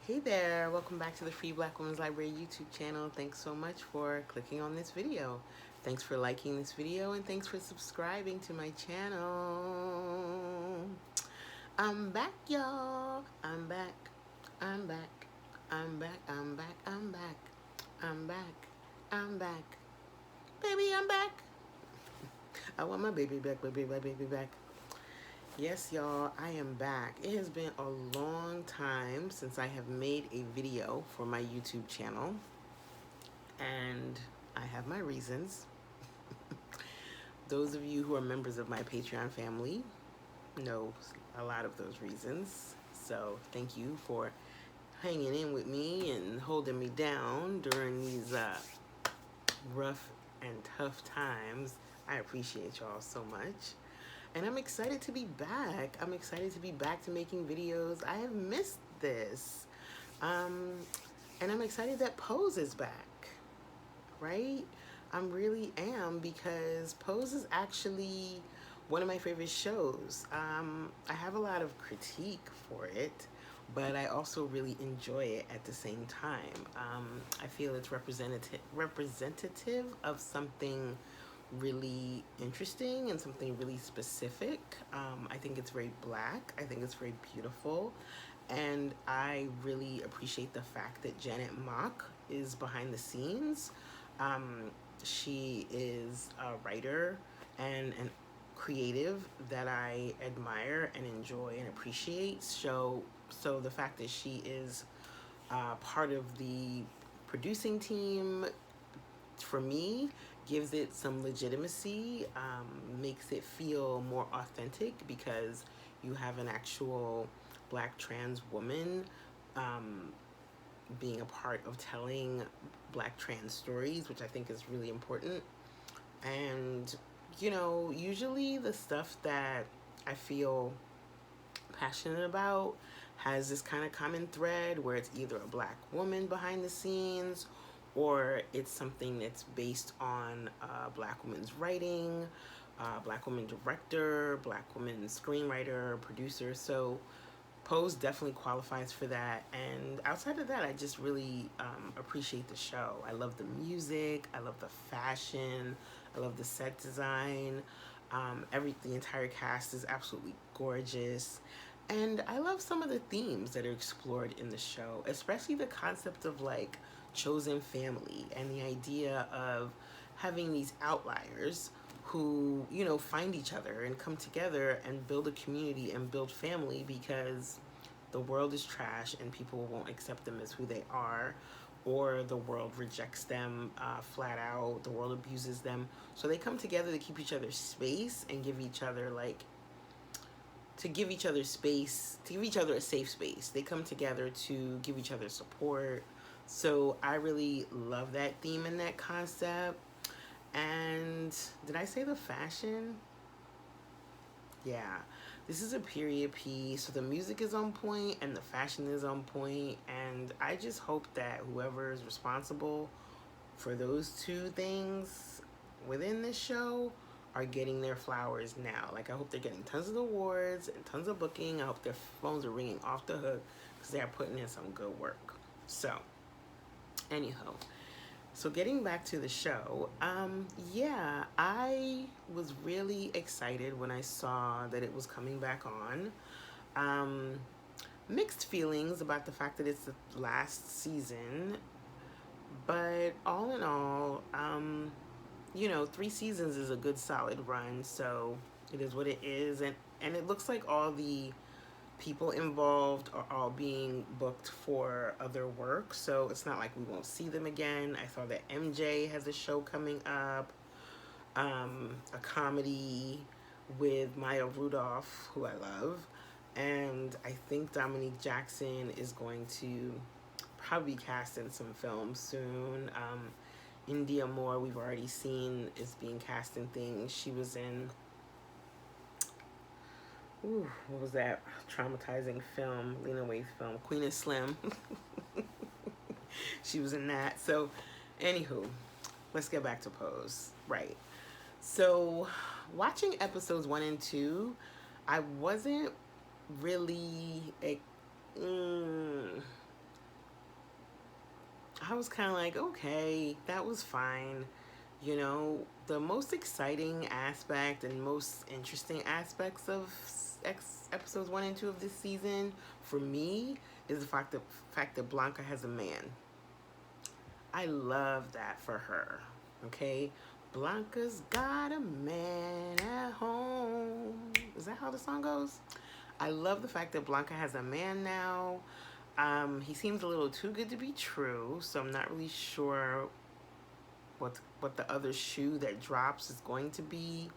Hey there, welcome back to the Free Black Women's Library YouTube channel. Thanks so much for clicking on this video. Thanks for liking this video and thanks for subscribing to my channel. I'm back, y'all. I'm back. I'm back. I'm back. I'm back. I'm back. I'm back. I'm back. Baby, I'm back. I want my baby back, baby, my baby back. Yes, y'all, I am back. It has been a long time since I have made a video for my YouTube channel, and I have my reasons. Those of you who are members of my Patreon family know a lot of those reasons, so thank you for hanging in with me and holding me down during these rough and tough times. I appreciate y'all so much. And I'm excited to be back. I'm excited to be back to making videos. I have missed this. And I'm excited that Pose is back, right? I really am, because Pose is actually one of my favorite shows. I have a lot of critique for it, but I also really enjoy it at the same time. I feel it's representative of something really interesting and something really specific. I think it's very Black. I think it's very beautiful. And I really appreciate the fact that Janet Mock is behind the scenes. She is a writer and an creative that I admire and enjoy and appreciate. So the fact that she is part of the producing team, for me, gives it some legitimacy, makes it feel more authentic, because you have an actual Black trans woman being a part of telling Black trans stories, which I think is really important. And, you know, usually the stuff that I feel passionate about has this kind of common thread where it's either a Black woman behind the scenes, or it's something that's based on a Black woman's writing, Black woman director, Black woman screenwriter, producer. So Pose definitely qualifies for that. And outside of that, I just really appreciate the show. I love the music, I love the fashion, I love the set design. The entire cast is absolutely gorgeous. And I love some of the themes that are explored in the show, especially the concept of like chosen family and the idea of having these outliers who, you know, find each other and come together and build a community and build family, because the world is trash and people won't accept them as who they are, or the world rejects them flat out. The world abuses them. So they come together to keep each other space and give each other to give each other space, to give each other a safe space. They come together to give each other support. So I really love that theme and that concept. And did I say the fashion? Yeah, this is a period piece, so the music is on point and the fashion is on point. And I just hope that whoever is responsible for those two things within this show are getting their flowers now. Like, I hope they're getting tons of awards and tons of booking. I hope their phones are ringing off the hook, because they are putting in some good work. So, anyhow, so getting back to the show, yeah, I was really excited when I saw that it was coming back on. Mixed feelings about the fact that it's the last season, but all in all, you know, 3 seasons is a good solid run, so it is what it is. And it looks like all the people involved are all being booked for other work, so it's not like we won't see them again. I saw that MJ has a show coming up, a comedy with Maya Rudolph, who I love, and I think Dominique Jackson is going to probably be cast in some films soon. India Moore, we've already seen, is being cast in things. She was in, what was that traumatizing film, Lena Waithe's film, Queen of Slim. She was in that. So, anywho, let's get back to Pose. Right. So, watching episodes 1 and 2, I wasn't really I was kind of like, okay, that was fine. You know, the most exciting aspect and most interesting aspects of episodes 1 and 2 of this season for me is the fact that Blanca has a man. I love that for her. Okay, Blanca's got a man at home. Is that how the song goes? I love the fact that Blanca has a man now. He seems a little too good to be true, so I'm not really sure what the other shoe that drops is going to be.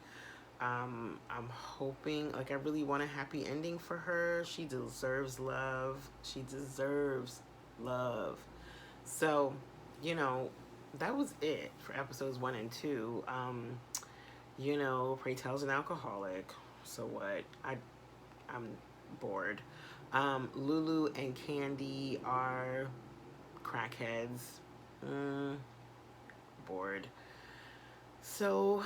I'm hoping, like, I really want a happy ending for her. She deserves love. She deserves love. So, you know, that was it for episodes 1 and 2. Pray Tell's an alcoholic. So what? I'm bored. Lulu and Candy are crackheads. Bored. So,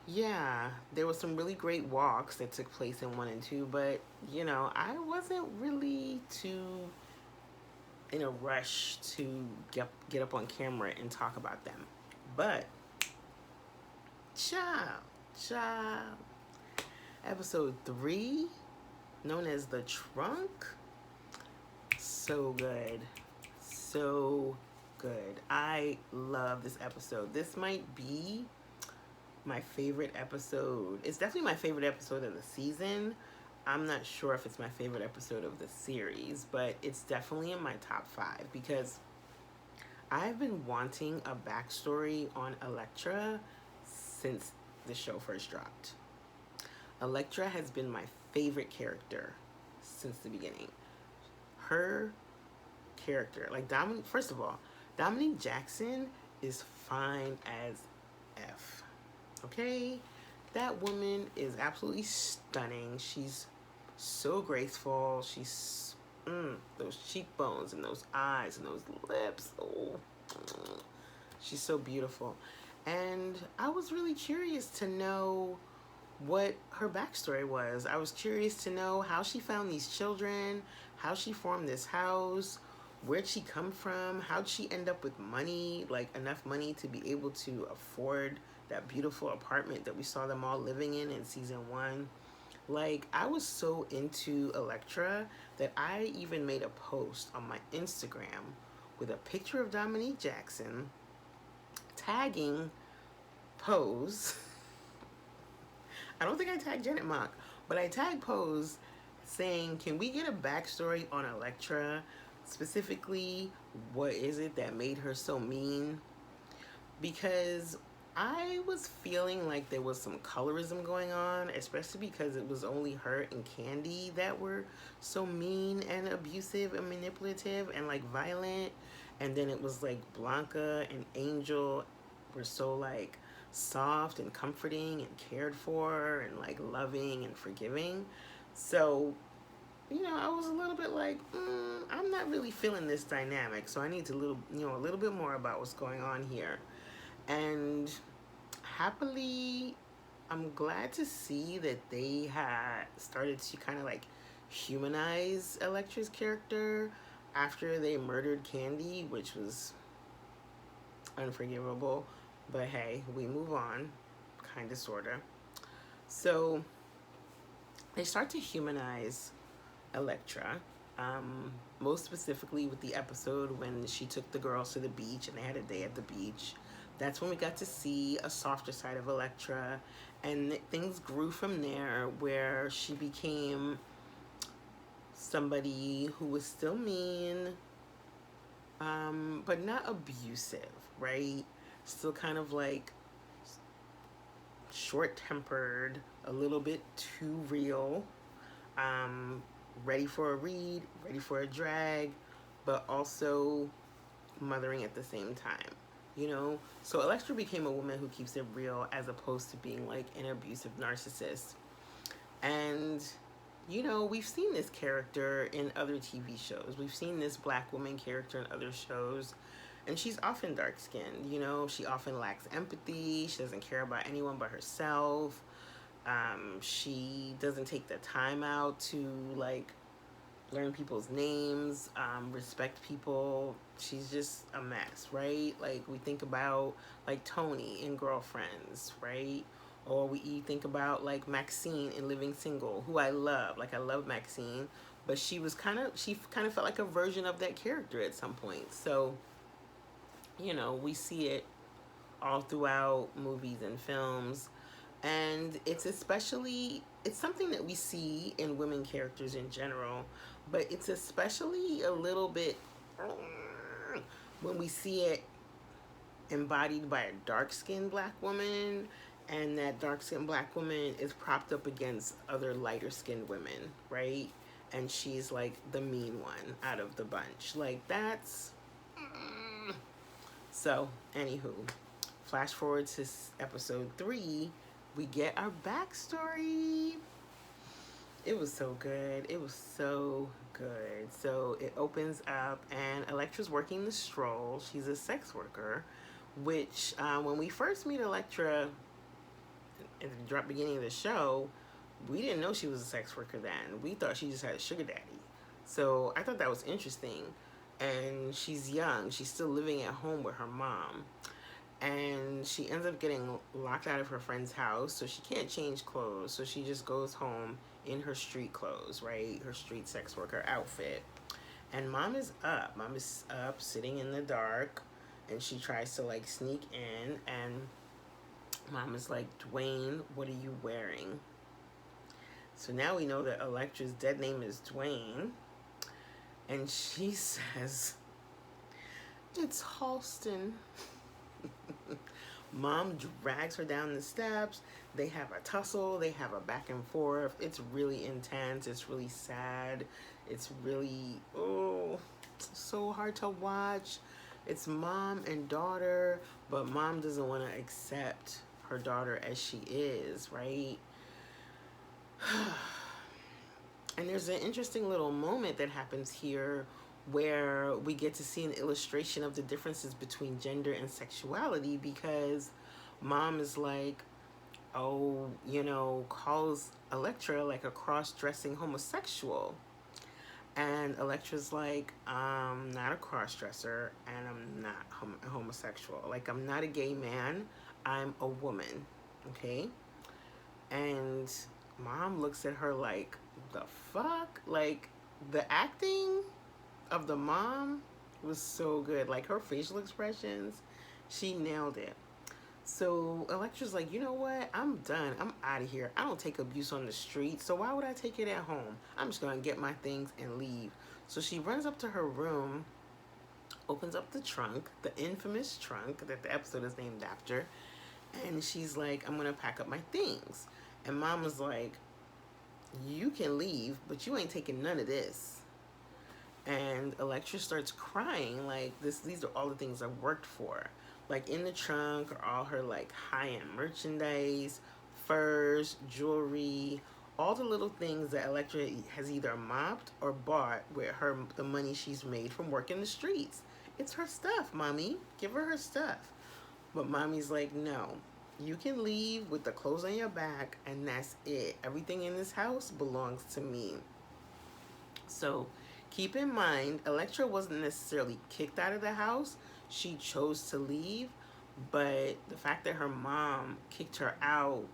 yeah, there was some really great walks that took place in 1 and 2, but I wasn't really too in a rush to get up on camera and talk about them. But, child, episode 3, known as The Trunk, so good. So good. I love this episode. This might be my favorite episode. It's definitely my favorite episode of the season. I'm not sure if it's my favorite episode of the series, but it's definitely in my top 5 because I've been wanting a backstory on Elektra since the show first dropped. Elektra has been my favorite character since the beginning. Her character, like first of all, Dominique Jackson is fine as F. Okay? That woman is absolutely stunning. She's so graceful. She's those cheekbones and those eyes and those lips. Oh, she's so beautiful. And I was really curious to know what her backstory was. I was curious to know how she found these children, how she formed this house, where'd she come from, how'd she end up with money, like enough money to be able to afford that beautiful apartment that we saw them all living in season 1. Like, I was so into Elektra that I even made a post on my Instagram with a picture of Dominique Jackson tagging Pose. I don't think I tagged Janet Mock, but I tagged Pose saying, can we get a backstory on Elektra? Specifically, what is it that made her so mean? Because I was feeling like there was some colorism going on, especially because it was only her and Candy that were so mean and abusive and manipulative and like violent. And then it was like Blanca and Angel were so like soft and comforting and cared for and like loving and forgiving. So, I was a little bit like, I'm not really feeling this dynamic. So I need to a little bit more about what's going on here. And happily, I'm glad to see that they had started to kind of like humanize Elektra's character after they murdered Candy, which was unforgivable. But hey, we move on, kind of, sort of. So they start to humanize Elektra, most specifically with the episode when she took the girls to the beach and they had a day at the beach. That's when we got to see a softer side of Elektra, and things grew from there where she became somebody who was still mean, but not abusive, right? Still kind of like short-tempered, a little bit too real, ready for a read, ready for a drag, but also mothering at the same time. So Elektra became a woman who keeps it real as opposed to being like an abusive narcissist. And we've seen this character in other TV shows. We've seen this black woman character in other shows, and she's often dark-skinned. She often lacks empathy. She doesn't care about anyone but herself. She doesn't take the time out to like learn people's names, respect people. She's just a mess, right? Like we think about like Tony in Girlfriends, right? Or we think about like Maxine in Living Single, who I love. Like I love Maxine, but she kind of felt like a version of that character at some point. So, we see it all throughout movies and films, and it's something that we see in women characters in general, but it's especially a little bit when we see it embodied by a dark-skinned black woman, and that dark-skinned black woman is propped up against other lighter-skinned women, right? And she's like the mean one out of the bunch. Like that's so. Anywho, flash forward to episode 3, we get our backstory. It was so good. It was so good. So it opens up, and Electra's working the stroll. She's a sex worker, which when we first meet Electra at the beginning of the show, we didn't know she was a sex worker then. We thought she just had a sugar daddy. So I thought that was interesting. And she's young. She's still living at home with her mom. And she ends up getting locked out of her friend's house, so she can't change clothes. So she just goes home in her street clothes, right? Her street sex worker outfit. And mom is up. Mom is up, sitting in the dark, and she tries to like sneak in, and mom is like, Dwayne, what are you wearing? So now we know that Electra's dead name is Dwayne. And she says, it's Halston. Mom drags her down the steps. They have a tussle. They have a back and forth. It's really intense. It's really sad. It's really, so hard to watch. It's mom and daughter, but mom doesn't want to accept her daughter as she is, right? And there's an interesting little moment that happens here where we get to see an illustration of the differences between gender and sexuality, because mom is like, calls Electra like a cross-dressing homosexual. And Electra's like, I'm not a cross-dresser and I'm not homosexual. Like, I'm not a gay man, I'm a woman, okay? And mom looks at her like, the fuck? Like, the acting of the mom was so good. Like, her facial expressions, she nailed it. So Electra's like, you know what? I'm done. I'm out of here. I don't take abuse on the street, so why would I take it at home? I'm just going to get my things and leave. So she runs up to her room, opens up the trunk, the infamous trunk that the episode is named after, and she's like, I'm going to pack up my things. And mom was like, you can leave, but you ain't taking none of this. And Electra starts crying like, these are all the things I worked for. Like, in the trunk are all her like high-end merchandise, furs, jewelry, all the little things that Electra has either mopped or bought with the money she's made from working the streets. It's her stuff, mommy. Give her stuff. But mommy's like, no, you can leave with the clothes on your back, and that's it. Everything in this house belongs to me. So keep in mind, Electra wasn't necessarily kicked out of the house. She chose to leave, but the fact that her mom kicked her out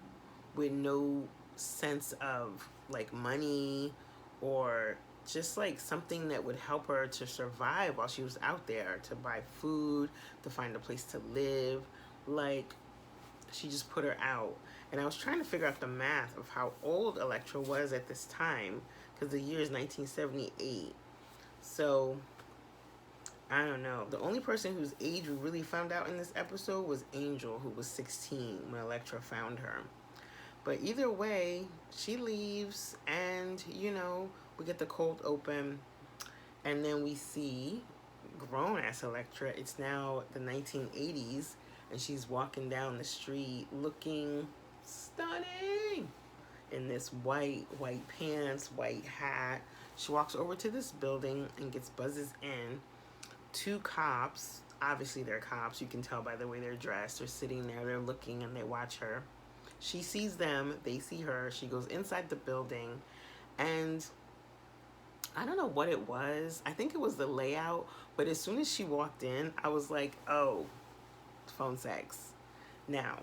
with no sense of like money or just like something that would help her to survive while she was out there, to buy food, to find a place to live, like, she just put her out. And I was trying to figure out the math of how old Electra was at this time, because the year is 1978. So I don't know. The only person whose age we really found out in this episode was Angel, who was 16 when Electra found her. But either way, she leaves, and, we get the cold open, and then we see grown-ass Electra. It's now the 1980s, and she's walking down the street looking stunning in this white pants, white hat. She walks over to this building and gets buzzes in. 2 cops, obviously they're cops, you can tell by the way they're dressed. They're sitting there, they're looking, and they watch her. She sees them, they see her. She goes inside the building, and I don't know what it was. I think it was the layout, but as soon as she walked in, I was like, oh, phone sex. Now,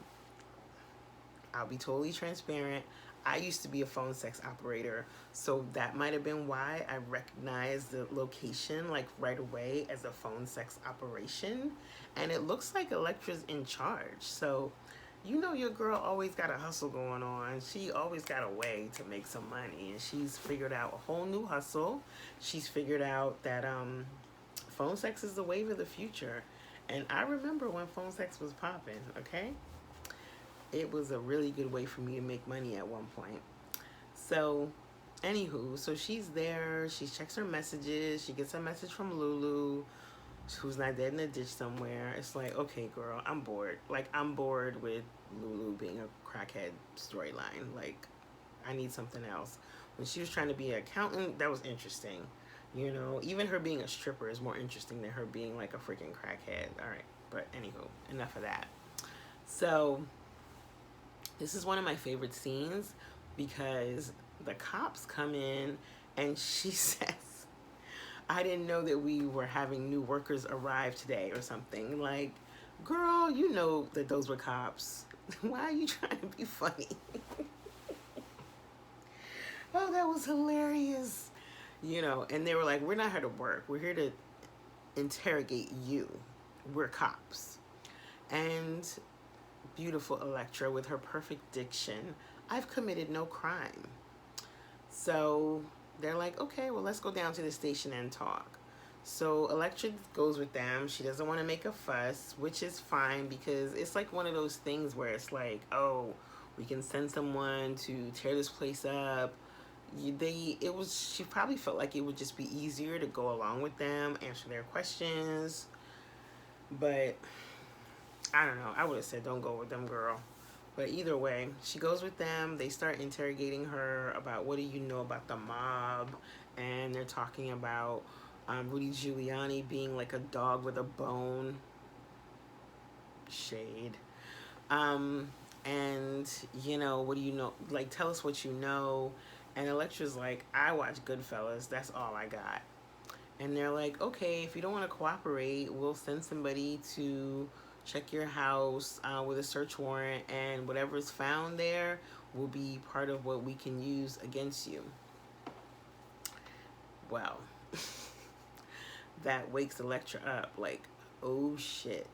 I'll be totally transparent. I used to be a phone sex operator, so that might have been why I recognized the location like right away as a phone sex operation. And it looks like Electra's in charge. So, you know, your girl always got a hustle going on. She always got a way to make some money, and she's figured out a whole new hustle. She's figured out that phone sex is the wave of the future. And I remember when phone sex was popping, okay? It was a really good way for me to make money at one point. So, anywho, so she's there. She checks her messages. She gets a message from Lulu, who's not dead in a ditch somewhere. It's like, okay, girl, I'm bored. Like, I'm bored with Lulu being a crackhead storyline. Like, I need something else. When she was trying to be an accountant, that was interesting. You know, even her being a stripper is more interesting than her being like a freaking crackhead. All right, but anywho, enough of that. So, this is one of my favorite scenes because the cops come in and she says, I didn't know that we were having new workers arrive today or something. Like, girl, you know that those were cops. Why are you trying to be funny? Oh, that was hilarious. You know, and they were like, we're not here to work. We're here to interrogate you. We're cops. And beautiful Electra with her perfect diction, I've committed no crime. So they're like, okay, well, let's go down to the station and talk. So Electra goes with them. She doesn't want to make a fuss, which is fine because it's like one of those things where it's like, oh, we can send someone to tear this place up. She probably felt like it would just be easier to go along with them, answer their questions. But I don't know. I would have said, don't go with them, girl. But either way, she goes with them. They start interrogating her about what do you know about the mob. And they're talking about Rudy Giuliani being like a dog with a bone. Shade. And, you know, what do you know? Like, tell us what you know. And Electra's like, I watch Goodfellas. That's all I got. And they're like, okay, if you don't want to cooperate, we'll send somebody to check your house with a search warrant, and whatever's found there will be part of what we can use against you. Well, that wakes Electra up like, oh shit.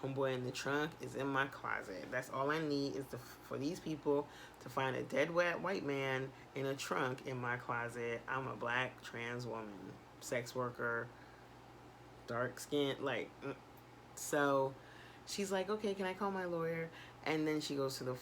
Homeboy in the trunk is in my closet. That's all I need is for these people to find a dead white man in a trunk in my closet. I'm a black trans woman, sex worker, dark skin, like, so she's like, okay, can I call my lawyer? And then she goes to the